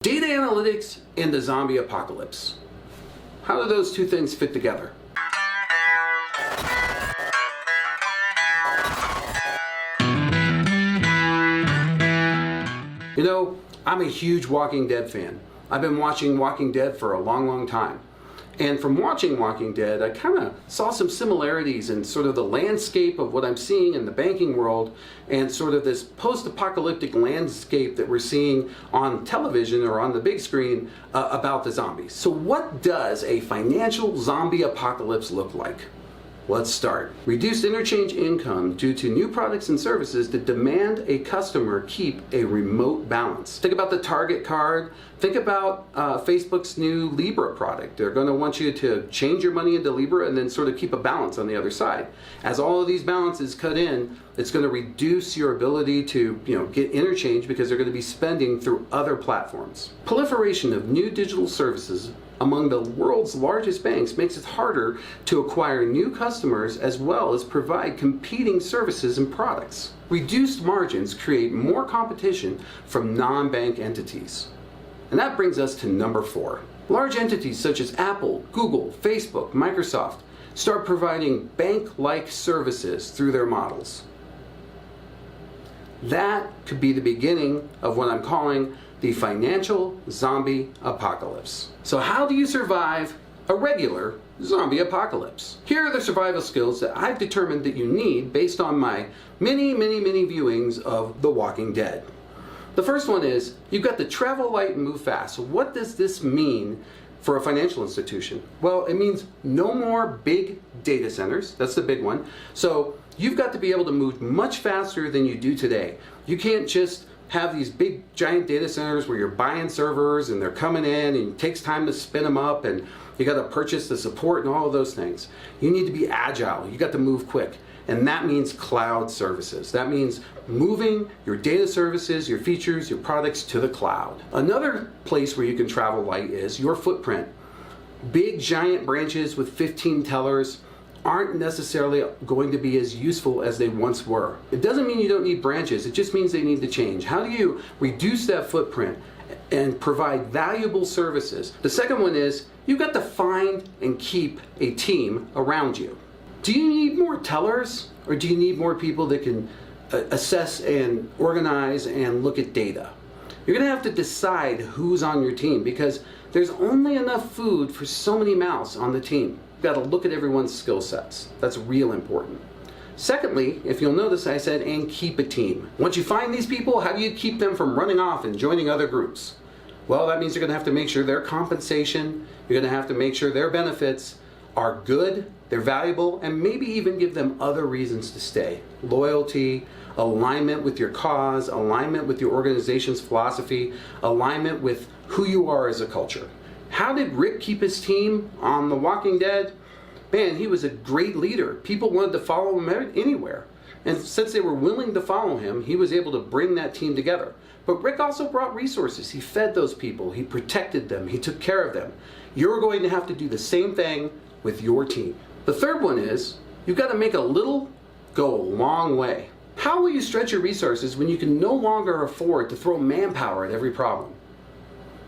Data analytics and the zombie apocalypse. How do those two things fit together? You know, I'm a huge Walking Dead fan. I've been watching Walking Dead for a long time. And from watching Walking Dead, I kind of saw some similarities in sort of the landscape of what I'm seeing in the banking world and sort of this post-apocalyptic landscape that we're seeing on television or on the big screen about the zombies. So what does a financial zombie apocalypse look like? Let's start. Reduced interchange income due to new products and services that demand a customer keep a remote balance. Think about the Target card. Think about Facebook's new Libra product. They're going to want you to change your money into Libra and then sort of keep a balance on the other side. As all of these balances cut in, it's going to reduce your ability to get interchange because they're going to be spending through other platforms. Proliferation of new digital services among the world's largest banks makes it harder to acquire new customers as well as provide competing services and products. Reduced margins create more competition from non-bank entities. And that brings us to number 4. Large entities such as Apple, Google, Facebook, Microsoft start providing bank-like services through their models. That could be the beginning of what I'm calling the financial zombie apocalypse. So how do you survive a regular zombie apocalypse? Here are the survival skills that I've determined that you need based on my many viewings of The Walking Dead. The first one is, you've got to travel light and move fast. So what does this mean for a financial institution? Well, it means no more big data centers. That's the big one. So you've got to be able to move much faster than you do today. You can't just have these big giant data centers where you're buying servers and they're coming in and it takes time to spin them up and you got to purchase the support and all of those things. You need to be agile. You got to move quick. And that means cloud services. That means moving your data services, your features, your products to the cloud. Another place where you can travel light is your footprint. Big giant branches with 15 tellers aren't necessarily going to be as useful as they once were. It doesn't mean you don't need branches, it just means they need to change. How do you reduce that footprint and provide valuable services? The second one is, you've got to find and keep a team around you. Do you need more tellers, or do you need more people that can assess and organize and look at data? You're going to have to decide who's on your team because there's only enough food for so many mouths on the team. You've got to look at everyone's skill sets. That's real important. Secondly, if you'll notice, I said, and keep a team. Once you find these people, how do you keep them from running off and joining other groups? Well, that means you're going to have to make sure their compensation, you're going to have to make sure their benefits are good, they're valuable, and maybe even give them other reasons to stay. Loyalty, alignment with your cause, alignment with your organization's philosophy, alignment with who you are as a culture. How did Rick keep his team on The Walking Dead? Man, he was a great leader. People wanted to follow him anywhere. And since they were willing to follow him, he was able to bring that team together. But Rick also brought resources. He fed those people. He protected them. He took care of them. You're going to have to do the same thing with your team. The third one is, you've got to make a little go a long way. How will you stretch your resources when you can no longer afford to throw manpower at every problem?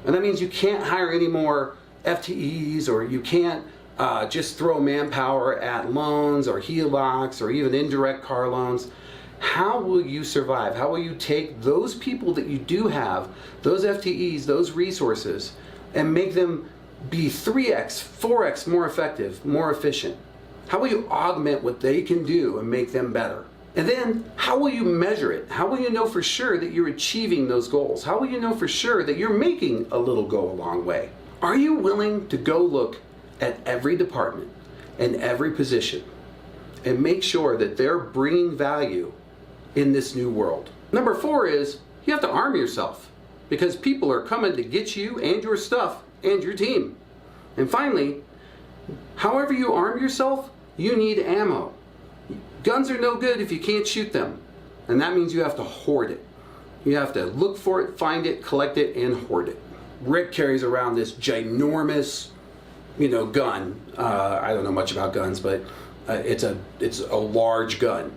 And that means you can't hire any more FTEs, or you can't just throw manpower at loans or HELOCs or even indirect car loans. How will you survive? How will you take those people that you do have, those FTEs, those resources, and make them be 3x, 4x more effective, more efficient? How will you augment what they can do and make them better? And then, how will you measure it? How will you know for sure that you're achieving those goals? How will you know for sure that you're making a little go a long way? Are you willing to go look at every department and every position and make sure that they're bringing value in this new world? Number 4 is, you have to arm yourself because people are coming to get you and your stuff and your team. And finally, however you arm yourself, you need ammo. Guns are no good if you can't shoot them. And that means you have to hoard it. You have to look for it, find it, collect it, and hoard it. Rick carries around this ginormous, gun. I don't know much about guns, but it's a large gun.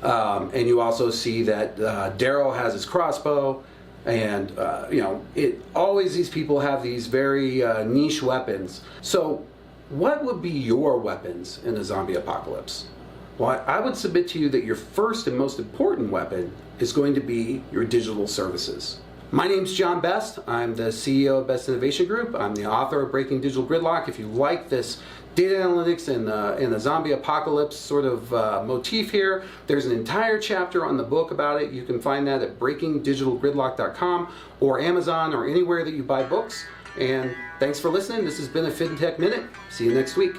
And you also see that Daryl has his crossbow, And always these people have these very niche weapons. So what would be your weapons in a zombie apocalypse? Well, I would submit to you that your first and most important weapon is going to be your digital services. My name's John Best. I'm the CEO of Best Innovation Group. I'm the author of Breaking Digital Gridlock. If you like this data analytics in the zombie apocalypse sort of motif here, there's an entire chapter on the book about it. You can find that at BreakingDigitalGridlock.com or Amazon or anywhere that you buy books. And thanks for listening. This has been a FinTech Minute. See you next week.